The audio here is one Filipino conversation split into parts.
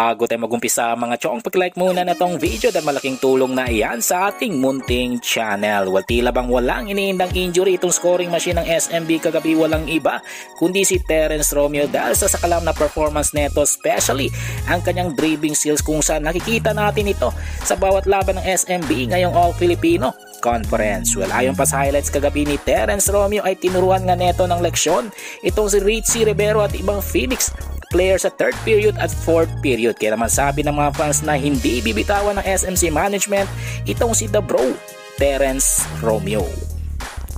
Bago tayo mag-umpisa mga chong, pag-like muna na tong video dahil malaking tulong na iyan sa ating munting channel. Well, tila bang walang iniindang injury itong scoring machine ng SMB kagabi, walang iba kundi si Terence Romeo dahil sa sakalam na performance neto, especially ang kanyang dribbling skills kung saan nakikita natin ito sa bawat laban ng SMB ngayong All-Filipino Conference. Well, ayon pa sa highlights kagabi ni Terence Romeo ay tinuruan nga neto ng leksyon itong si Richie Rivero at ibang Phoenix player sa 3rd period at 4th period. Kaya naman sabi ng mga fans na hindi bibitawan ng SMC management itong si The Bro, Terence Romeo.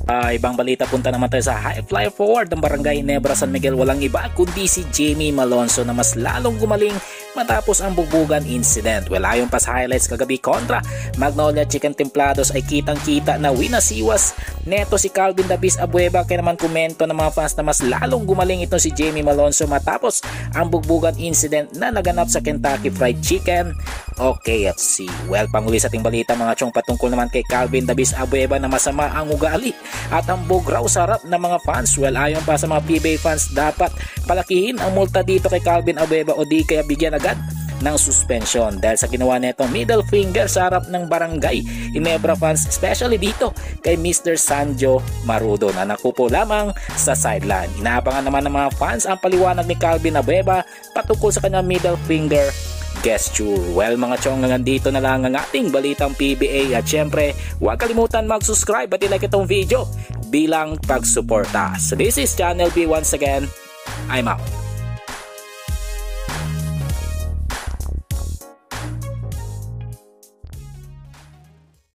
Ibang balita, punta naman tayo sa high fly forward ng Barangay Nebra San Miguel, walang iba kundi si Jamie Malonzo na mas lalong gumaling matapos ang bugbugan incident. Well, ayon pa sa highlights kagabi kontra Magnolia Chicken Templados ay kitang-kita na winasiwas neto si Calvin Davis Abueva. Kaya naman komento ng mga fans na mas lalong gumaling ito si Jamie Malonzo matapos ang bugbugan incident na naganap sa Kentucky Fried Chicken o KFC. Well, panguli sa ating balita mga chong, patungkol naman kay Calvin Davis Abueva na masama ang ugali at hambog raw sa harap ng mga fans. Well, ayon pa sa mga PBA fans, dapat palakihin ang multa dito kay Calvin Abueva o di kaya bigyan agad ng suspension dahil sa ginawa nitong middle finger sa harap ng Barangay Ginebra fans, especially dito kay Mr. Sanjo Marudo na nakupo lamang sa sideline. Inaabangan naman ng mga fans ang paliwanag ni Calvin Abueva patungkol sa kanyang middle finger gesture. Well mga chong, nandito na lang ang ating balitang PBA at syempre huwag kalimutan mag-subscribe at i-like itong video bilang pagsuporta. So this is Channel B once again. I'm out.